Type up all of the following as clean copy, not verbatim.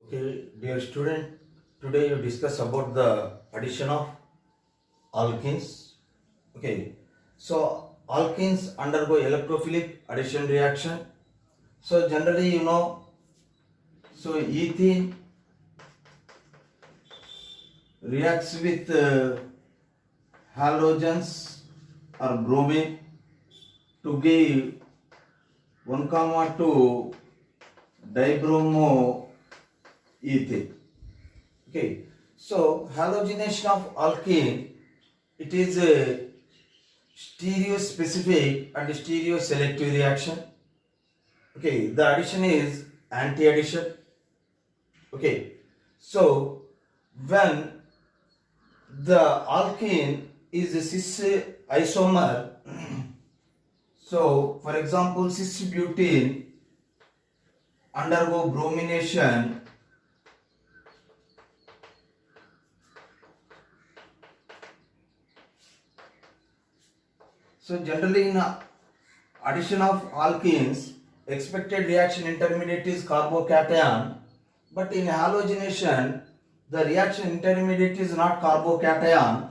Okay, dear student, today you discuss about the addition of alkenes. Okay, so alkenes undergo electrophilic addition reaction. So generally, so ethene reacts with halogens or bromine to give 1,2 dibromoethane. Okay, so halogenation of alkene, it is a stereospecific and stereoselective reaction. Okay, the addition is anti-addition. Okay, so when the alkene is a cis isomer, so for example cis butene undergo bromination. So generally in addition of alkenes, expected reaction intermediate is carbocation, but in halogenation, the reaction intermediate is not carbocation.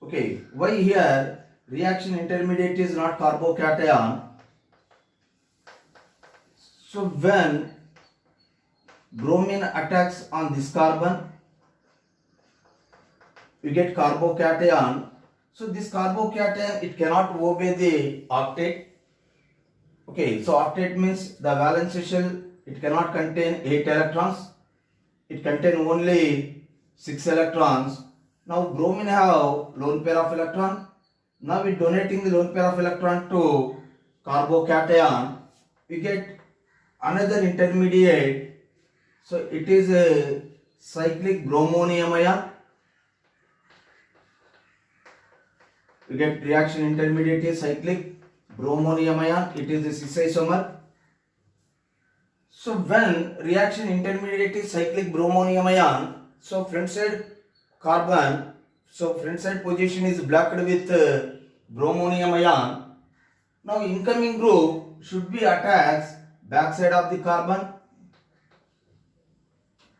Okay, why here reaction intermediate is not carbocation? So when bromine attacks on this carbon, you get carbocation. So this carbocation, it cannot obey the octet. Okay, so octet means the valence shell, it cannot contain 8 electrons. It contains only 6 electrons. Now bromine have lone pair of electron. Now we donating the lone pair of electron to carbocation, we get another intermediate. So it is a cyclic bromonium ion. We get reaction intermediate is cyclic bromonium ion. It is a cis isomer. So when reaction intermediate is cyclic bromonium ion, so front side carbon, so front side position is blocked with bromonium ion. Now incoming group should be attacks back side of the carbon.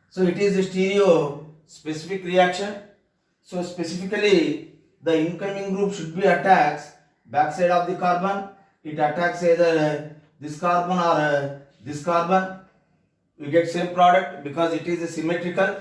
So it is a stereo specific reaction. So specifically the incoming group should be attacks back side of the carbon. It attacks either this carbon or this carbon. We get same product because it is a symmetrical.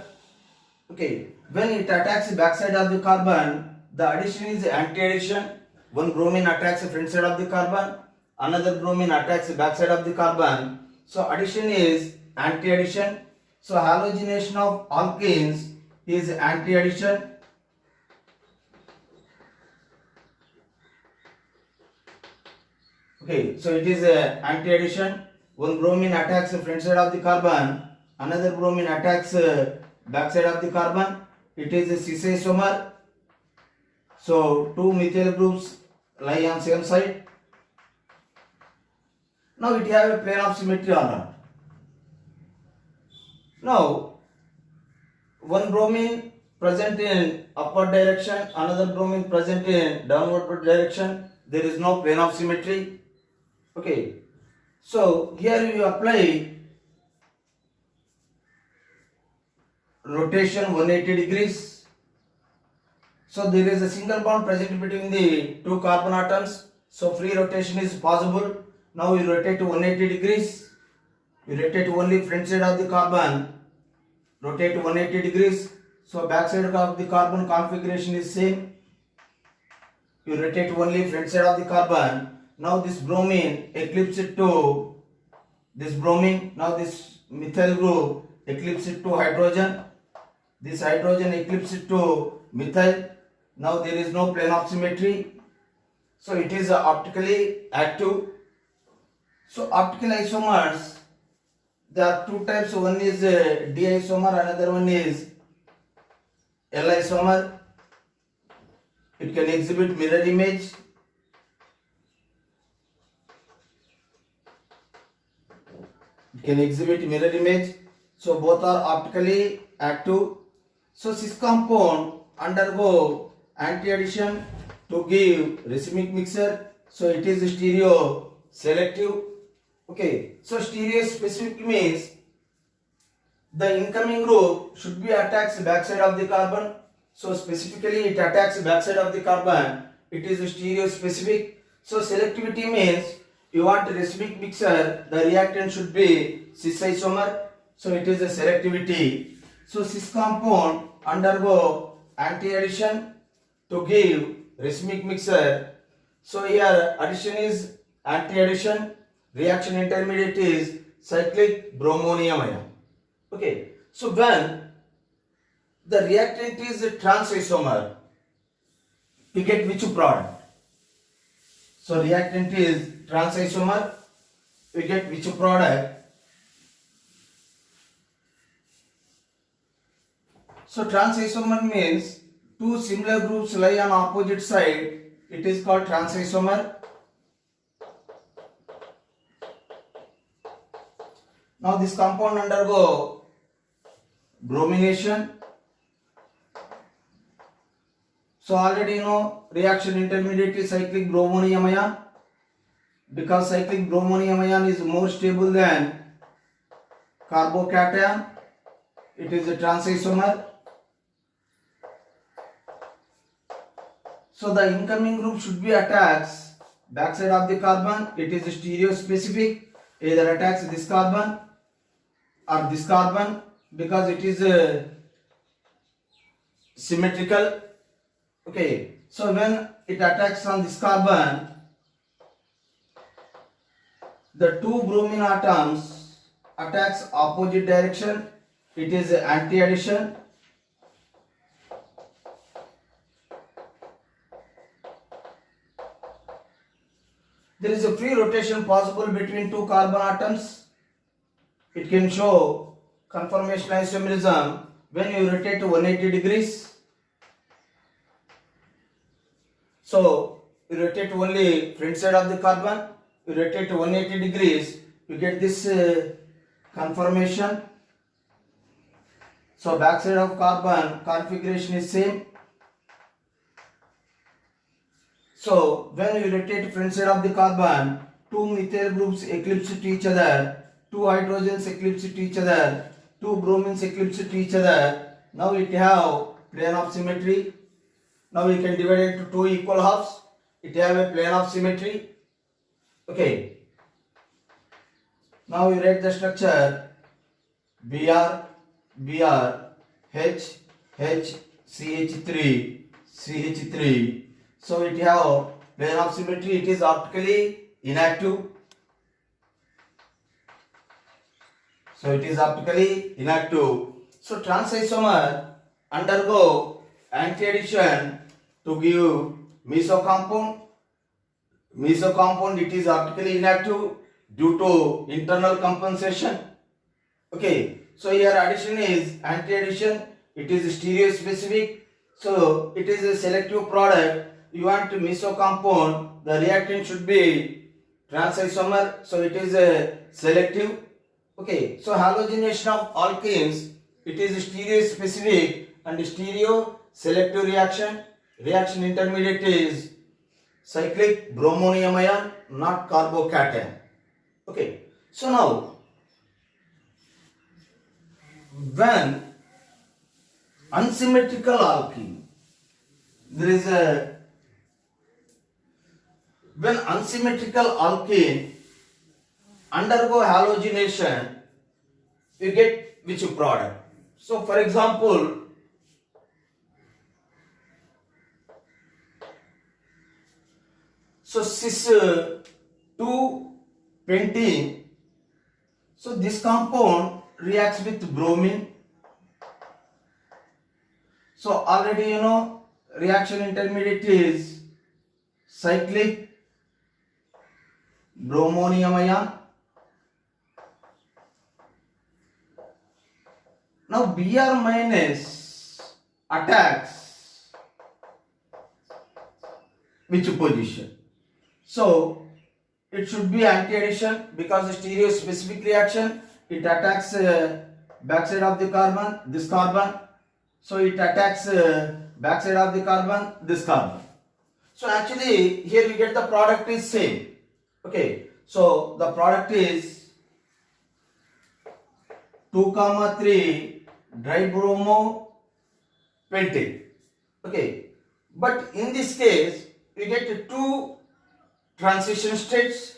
Okay, when it attacks the back side of the carbon, the addition is anti-addition. One bromine attacks the front side of the carbon, another bromine attacks the back side of the carbon. So addition is anti-addition. So halogenation of alkenes is anti-addition. Okay, so it is a anti-addition. One bromine attacks the front side of the carbon, another bromine attacks back side of the carbon. It is a cis isomer. So two methyl groups lie on same side. Now it have a plane of symmetry or not. Now one bromine present in upward direction, another bromine present in downward direction. There is no plane of symmetry. Okay, so here you apply rotation 180 degrees. So there is a single bond present between the two carbon atoms. So free rotation is possible. Now we rotate to 180 degrees. We rotate only front side of the carbon. Rotate to 180 degrees. So back side of the carbon configuration is same. You rotate only front side of the carbon. Now this bromine eclipses to this bromine. Now this methyl group eclipses to hydrogen. This hydrogen eclipses to methyl. Now there is no plane of symmetry. So it is optically active. So optical isomers, there are two types. One is D isomer, another one is L isomer. It can exhibit mirror image. It can exhibit mirror image. So both are optically active. So cis compound undergo anti-addition to give racemic mixture. So it is stereo selective. Okay, so stereo specific means the incoming group should be attacks backside of the carbon. So specifically it attacks backside of the carbon. It is stereo specific. So selectivity means you want racemic mixture, the reactant should be cis isomer. So it is a selectivity. So cis compound undergo anti-addition to give racemic mixture. So here addition is anti-addition, reaction intermediate is cyclic bromonium ion. Okay, so when the reactant is trans isomer, we get which product? So reactant is trans isomer, we get which product? So trans isomer means two similar groups lie on opposite side. It is called trans isomer. Now this compound undergo bromination. So already you know reaction intermediate is cyclic bromonium ion. Because cyclic bromonium ion is more stable than carbocation, it is a trans isomer. So the incoming group should be attacks backside of the carbon. It is stereo specific. Either attacks this carbon or this carbon because it is symmetrical. Okay. So when it attacks on this carbon, the two bromine atoms attacks opposite direction. It is anti-addition. There is a free rotation possible between two carbon atoms. It can show conformation isomerism when you rotate to 180 degrees. So you rotate only front side of the carbon, you rotate to 180 degrees, you get this conformation. So back side of carbon configuration is same. So when we rotate front side of the carbon, two methyl groups eclipse to each other, two hydrogens eclipse to each other, two bromines eclipse to each other. Now it have plane of symmetry. Now we can divide it into two equal halves. It have a plane of symmetry. Okay. Now we write the structure Br, Br, H, H, CH3, CH3. So it have plane of symmetry. It is optically inactive. So it is optically inactive. So trans isomer undergo anti-addition to give meso compound. Meso compound, it is optically inactive due to internal compensation. Okay. So here addition is anti-addition. It is stereo specific. So it is a selective product. You want meso compound, the reactant should be trans isomer. So it is a selective. Okay. So halogenation of alkenes, it is stereo specific and stereo selective reaction. Reaction intermediate is cyclic bromonium ion, not carbocation. Okay. So now when unsymmetrical alkene, there is a when unsymmetrical alkene undergo halogenation, you get which product? So for example, so cis 2-pentene, so this compound reacts with bromine. So already you know reaction intermediate is cyclic bromonium ion. Now Br minus attacks which position? So it should be anti-addition because the stereo specific reaction, it attacks backside of the carbon, this carbon. So it attacks backside of the carbon, this carbon. So actually here we get the product is same. Okay. So the product is 2,3 dibromopentane. Okay, but in this case we get two transition states.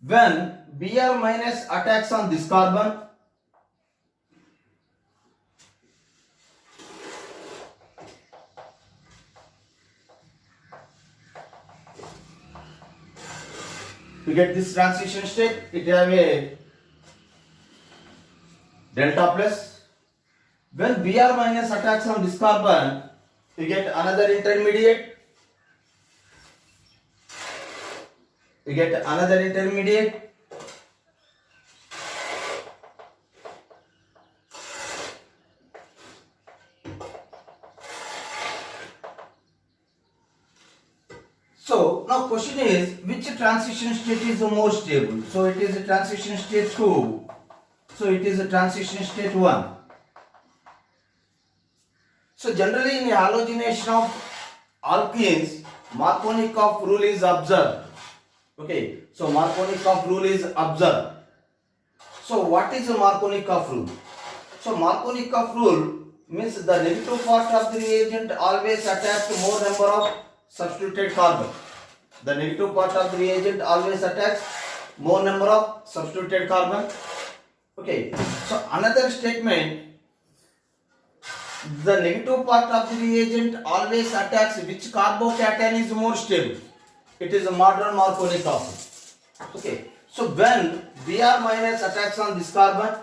When Br minus attacks on this carbon, we get this transition state. It have a delta plus. When Br minus attacks on this carbon, you get another intermediate. You get another intermediate. So now question is, which transition state is the more stable? So it is a transition state 2. So it is a transition state 1. So generally in the halogenation of alkenes, Markovnikov rule is observed. Okay, so Markovnikov rule is observed. So what is the Markovnikov rule? So Markovnikov rule means the negative part of the reagent always attacks more number of substituted carbon. The negative part of the reagent always attacks more number of substituted carbon. Okay, so another statement, the negative part of the reagent always attacks which carbocation is more stable. It is a modern Markovnikov. Okay, so when Br minus attacks on this carbon,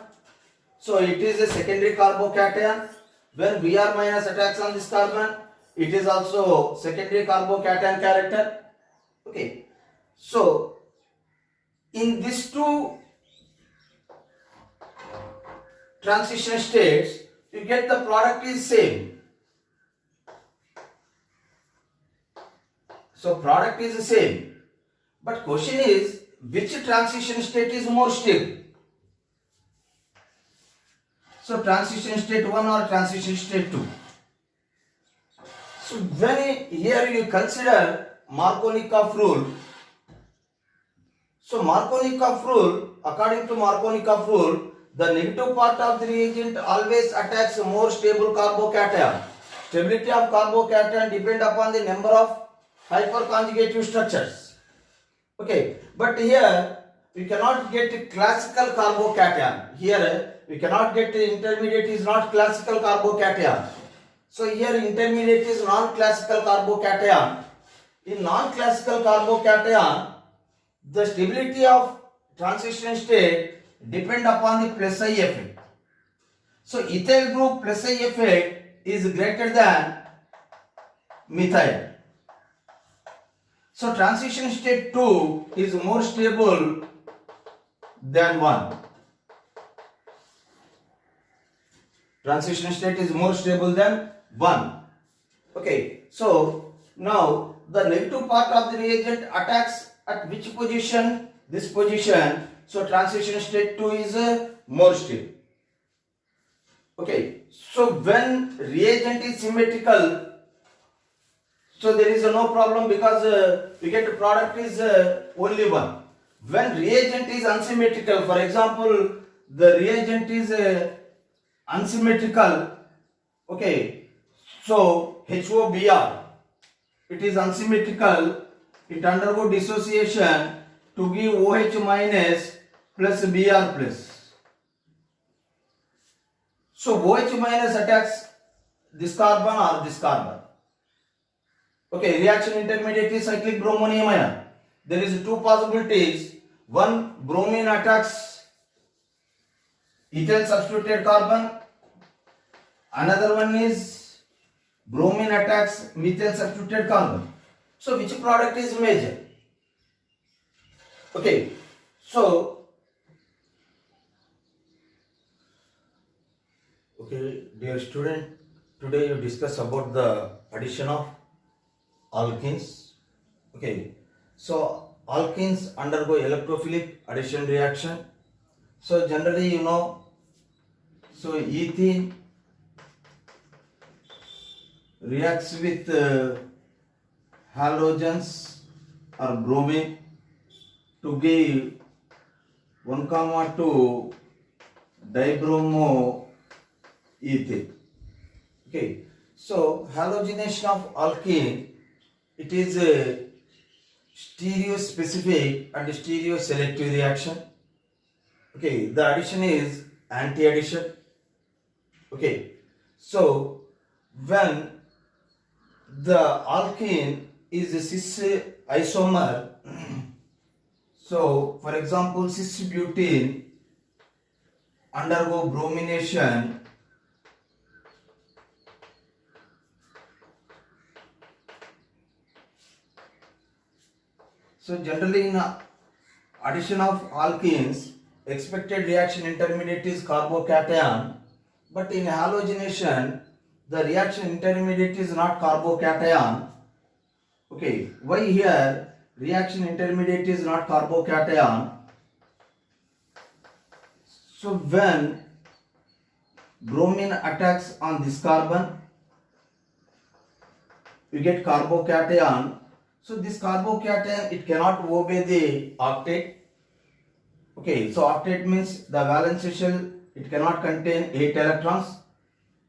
so it is a secondary carbocation. When Br minus attacks on this carbon, it is also secondary carbocation character. Okay, so in these two transition states, you get the product is same. So product is the same. But question is, which transition state is more stable? So transition state 1 or transition state 2? So when here you consider Markovnikov rule, so Markovnikov rule, according to Markovnikov rule, the negative part of the reagent always attacks a more stable carbocation. Stability of carbocation depend upon the number of hyperconjugative structures. Okay, but here we cannot get classical carbocation. Here we cannot get intermediate is not classical carbocation. So here intermediate is non-classical carbocation. In non-classical carbocation, the stability of transition state depend upon the plus I effect. So ethyl group plus I effect is greater than methyl. So transition state 2 is more stable than 1. Transition state is more stable than 1. Okay, so now the negative part of the reagent attacks at which position? This position. So transition state 2 is more stable. Okay, so when reagent is symmetrical, so there is no problem because we get the product is only one. When reagent is unsymmetrical, for example, the reagent is unsymmetrical. Okay, so HOBr, it is unsymmetrical. It undergo dissociation to give OH minus plus Br plus. So OH minus attacks this carbon or this carbon. Okay, reaction intermediate is cyclic bromonium ion. There is two possibilities. One, bromine attacks ethyl substituted carbon. Another one is bromine attacks methyl substituted carbon. So which product is major? Okay, so dear student, today you discuss about the addition of alkenes. Okay, so alkenes undergo electrophilic addition reaction. So generally you know, so ethene reacts with halogens or bromine to give 1,2 dibromoethane. Okay, so halogenation of alkene, it is a stereospecific and stereoselective reaction. Okay, the addition is anti-addition. Okay, so when the alkene is a cis isomer, so for example cis butene undergo bromination, so generally in addition of alkenes, expected reaction intermediate is carbocation, but in halogenation the reaction intermediate is not carbocation. Okay, why here reaction intermediate is not carbocation? So when bromine attacks on this carbon, you get carbocation. So this carbocation, it cannot obey the octet. Okay, so octet means the valence shell, it cannot contain 8 electrons.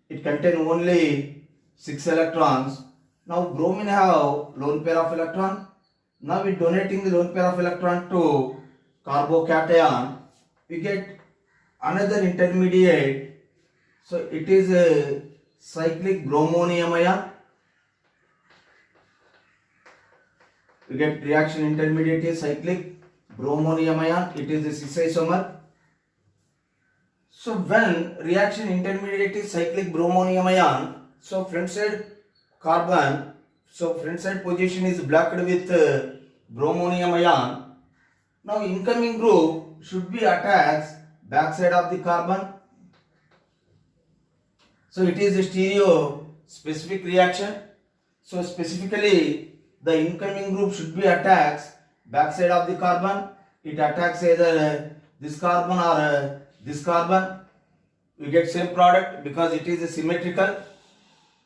It contains only 6 electrons. Now bromine have lone pair of electron. Now we donating the lone pair of electron to carbocation, we get another intermediate. So it is a cyclic bromonium ion. We get reaction intermediate is cyclic bromonium ion. It is a cis isomer. So when reaction intermediate is cyclic bromonium ion, so front side carbon, so front side position is blocked with bromonium ion. Now incoming group should be attacks back side of the carbon. So it is a stereo specific reaction. So specifically the incoming group should be attacks back side of the carbon. It attacks either this carbon or this carbon. We get same product because it is symmetrical.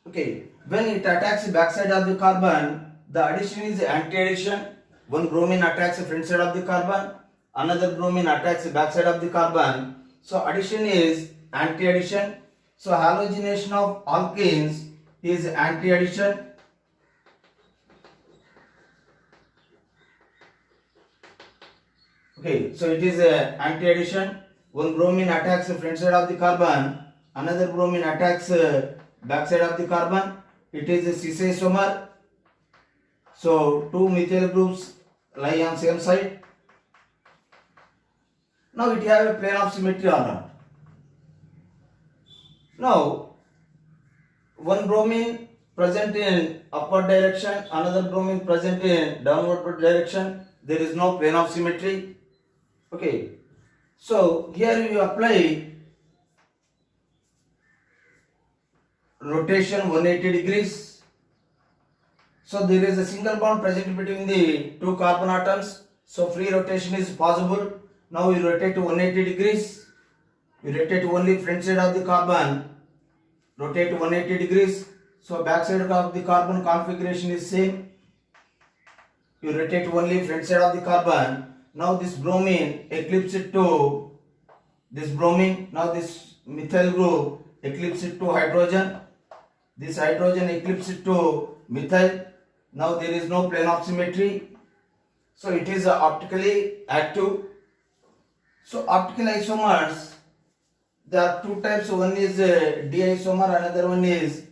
Okay, when it attacks the back side of the carbon, the addition is anti-addition. One bromine attacks the front side of the carbon, another bromine attacks the back side of the carbon. So addition is anti-addition. So halogenation of alkenes is anti-addition. Okay, so it is a anti-addition. One bromine attacks the front side of the carbon, another bromine attacks back side of the carbon. It is a cis isomer. So two methyl groups lie on same side. Now it have a plane of symmetry or not. Now one bromine present in upward direction, another bromine present in downward direction. There is no plane of symmetry. Okay, so here you apply rotation 180 degrees. So there is a single bond present between the two carbon atoms. So free rotation is possible. Now you rotate to 180 degrees. You rotate only front side of the carbon. Rotate 180 degrees. So back side of the carbon configuration is same. You rotate only front side of the carbon. Now this bromine eclipses to this bromine. Now this methyl group eclipses to hydrogen. This hydrogen eclipses to methyl. Now there is no plane of symmetry. So it is optically active. So optical isomers, there are two types. One is D isomer, another one is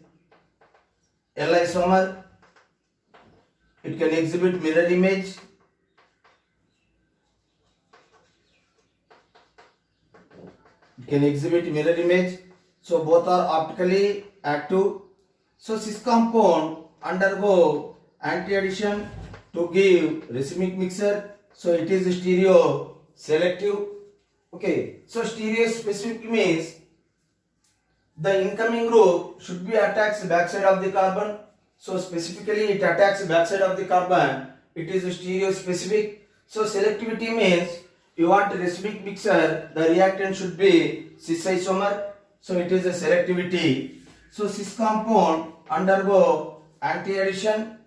L isomer. It can exhibit mirror image. It can exhibit mirror image. So both are optically active. So cis compound undergo anti-addition to give racemic mixture. So it is stereo selective. Okay, so stereo specific means the incoming group should be attacks backside of the carbon. So specifically it attacks backside of the carbon. It is stereo specific. So selectivity means you want racemic mixture, the reactant should be cis isomer. So it is a selectivity. So cis compound undergo anti-addition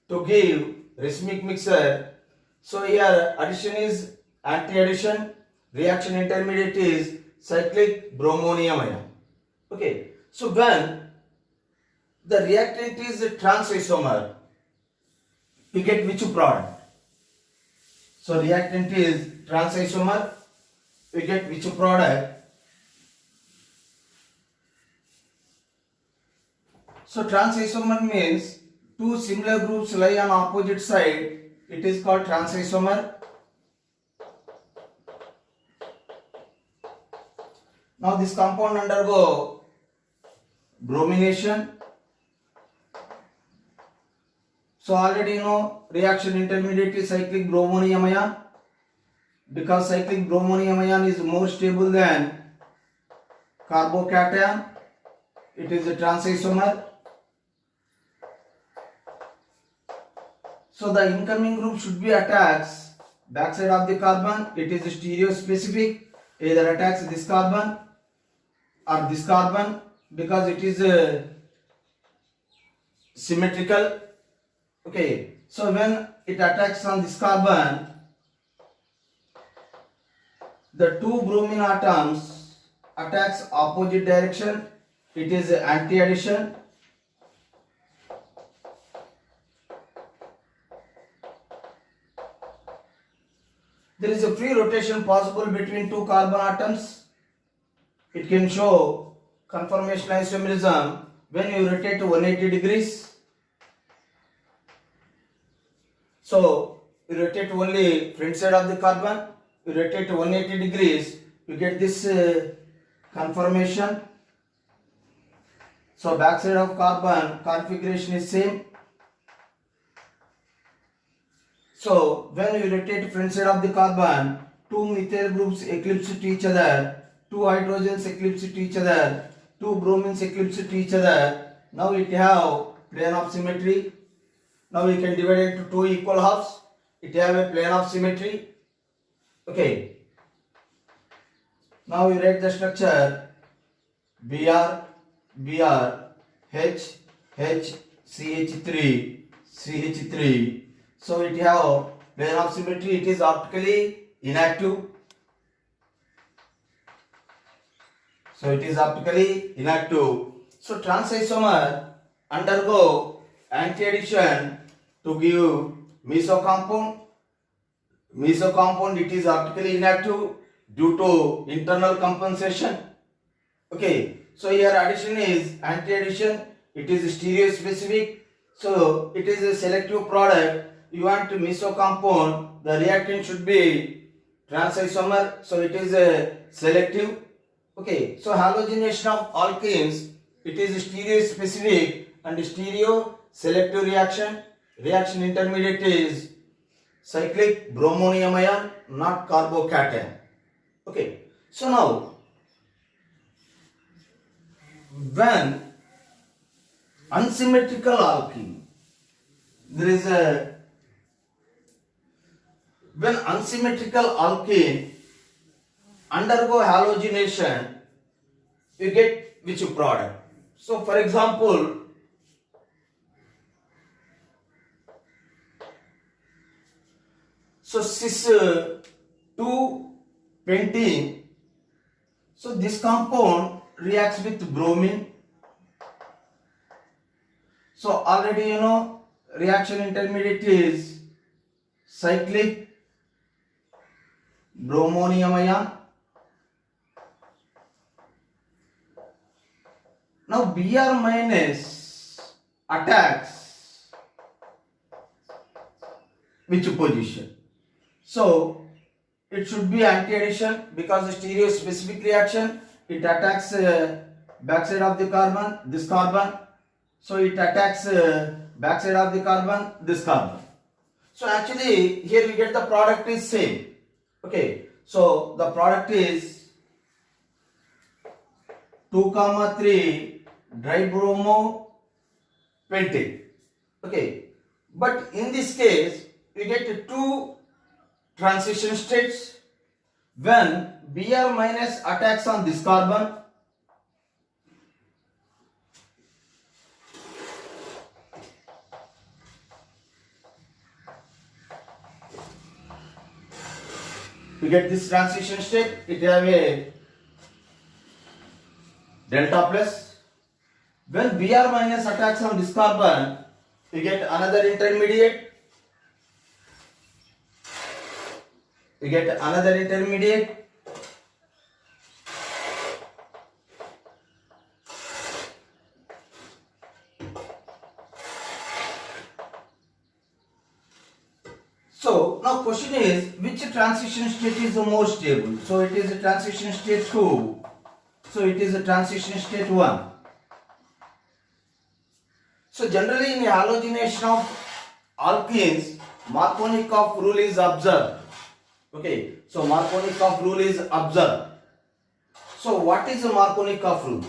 to give racemic mixture. So here addition is anti-addition, reaction intermediate is cyclic bromonium ion. Okay, so when the reactant is trans isomer, we get which product? So reactant is trans isomer, we get which product? So trans isomer means two similar groups lie on opposite side. It is called trans isomer. Now this compound undergo bromination. So already you know reaction intermediate is cyclic bromonium ion. Because cyclic bromonium ion is more stable than carbocation, it is a trans isomer. So the incoming group should be attacks backside of the carbon. It is stereo specific. Either attacks this carbon or this carbon because it is symmetrical. Okay. So when it attacks on this carbon, the two bromine atoms attacks opposite direction. It is anti-addition. There is a free rotation possible between two carbon atoms. It can show conformation isomerism when you rotate to 180 degrees. So you rotate only front side of the carbon, you rotate to 180 degrees, you get this conformation. So back side of carbon configuration is same. So when we rotate front side of the carbon, two methyl groups eclipse to each other, two hydrogens eclipse to each other, two bromines eclipse to each other. Now it have plane of symmetry. Now we can divide it into two equal halves. It have a plane of symmetry. Okay. Now we write the structure Br, Br, H, H, CH3, CH3. So it have plane of symmetry. It is optically inactive. So it is optically inactive. So trans isomer undergo anti-addition to give meso compound. Meso compound, it is optically inactive due to internal compensation. Okay. So here addition is anti-addition. It is stereo specific. So it is a selective product. You want meso compound, the reactant should be trans isomer. So it is a selective. Okay. So halogenation of alkenes, it is stereo specific and stereo selective reaction. Reaction intermediate is cyclic bromonium ion, not carbocation. Okay. So now when unsymmetrical alkene, there is a when unsymmetrical alkene undergo halogenation, you get which product? So for example, so cis 2 pentene, so this compound reacts with bromine. So already you know reaction intermediate is cyclic bromonium ion. Now Br minus attacks which position? So it should be anti-addition because the stereo specific reaction. It attacks backside of the carbon, this carbon. So it attacks backside of the carbon, this carbon. So actually here we get the product is same. Okay. So the product is 2,3 dibromo pentane. Okay. But in this case we get two transition states. When Br minus attacks on this carbon, we get this transition state. It have a delta plus. When Br minus attacks on this carbon, you get another intermediate. You get another intermediate. So now question is, which transition state is the more stable? So it is a transition state 2. So it is a transition state 1. So generally in the halogenation of alkenes, Markovnikov rule is observed. Okay, so Markovnikov rule is observed. So what is the Markovnikov rule?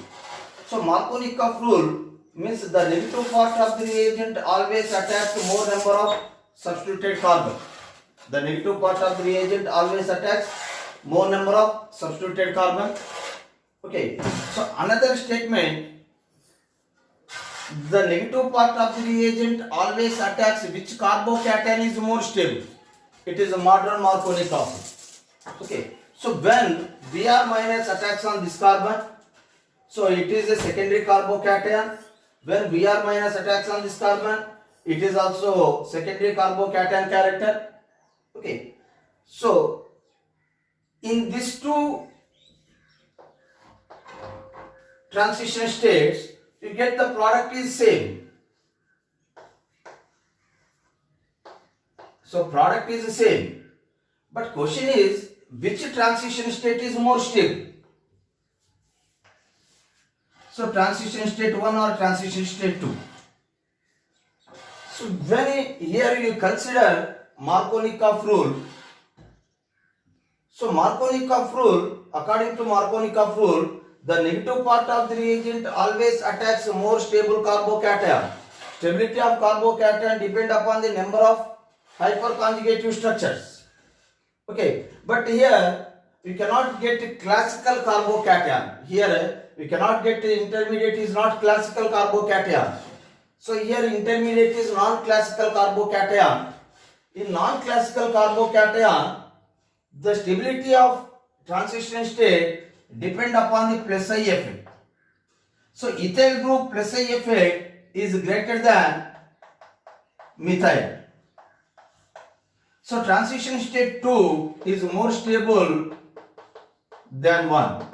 So Markovnikov rule means the negative part of the reagent always attacks more number of substituted carbon. The negative part of the reagent always attacks more number of substituted carbon. Okay, so another statement, the negative part of the reagent always attacks which carbocation is more stable. It is a modern Markovnikov. Okay, so when Br minus attacks on this carbon, so it is a secondary carbocation. When Br minus attacks on this carbon, it is also secondary carbocation character. Okay, so in these two transition states, you get the product is same. So product is the same. But question is, which transition state is more stable? So transition state 1 or transition state 2? So when here you consider Markovnikov rule, so Markovnikov rule, according to Markovnikov rule, the negative part of the reagent always attacks more stable carbocation. Stability of carbocation depend upon the number of hyperconjugative structures. Okay, but here we cannot get classical carbocation. Here we cannot get intermediate is not classical carbocation. So here intermediate is non-classical carbocation. In non-classical carbocation, the stability of transition state depend upon the plus I effect. So ethyl group plus I effect is greater than methyl. So transition state 2 is more stable than 1.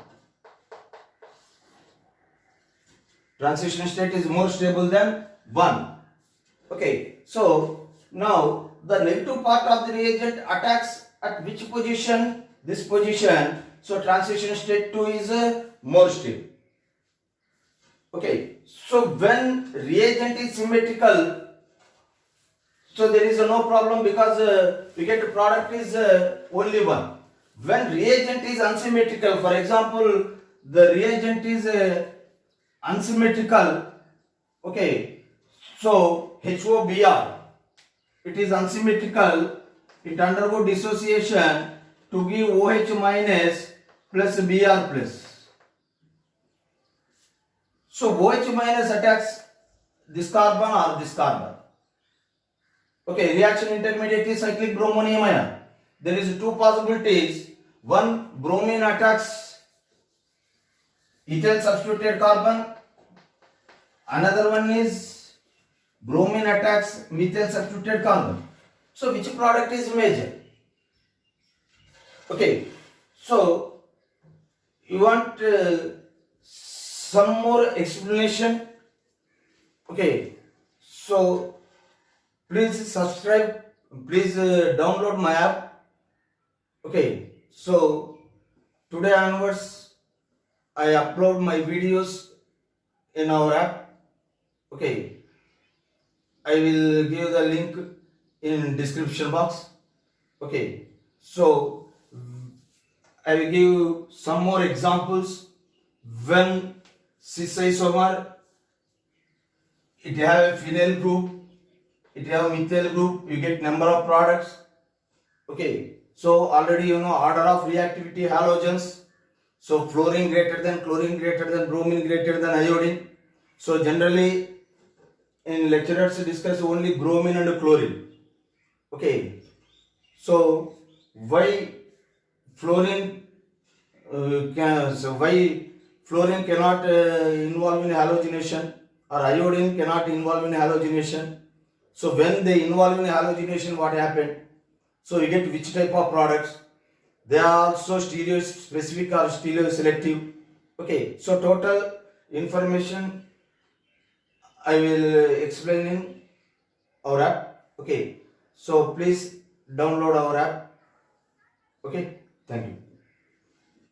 Transition state is more stable than 1. Okay, so now the negative part of the reagent attacks at which position? This position. So transition state 2 is more stable. Okay, so when reagent is symmetrical, so there is no problem because we get the product is only one. When reagent is unsymmetrical, for example, the reagent is unsymmetrical. Okay, so HOBr, it is unsymmetrical. It undergo dissociation to give OH minus plus Br plus. So OH minus attacks this carbon or this carbon. Okay, reaction intermediate is cyclic bromonium ion. There is two possibilities. One, bromine attacks ethyl substituted carbon. Another one is bromine attacks methyl substituted carbon. So which product is major? Okay, so you want some more explanation? Okay, so please subscribe, please download my app. Okay, so today onwards I upload my videos in our app. Okay, I will give the link in description box. Okay, so I will give some more examples. When cis isomer, it have a phenyl group, it have a methyl group, you get number of products. Okay, so already you know order of reactivity halogens. So fluorine greater than, chlorine greater than, bromine greater than iodine. So generally in lecturers discuss only bromine and chlorine. Okay, so why fluorine fluorine cannot involve in halogenation, or iodine cannot involve in halogenation. So when they involve in halogenation, what happened? So you get which type of products? They are also stereo specific or stereo selective. Okay, so total information I will explain in our app. Okay, so please download our app. Okay, thank you.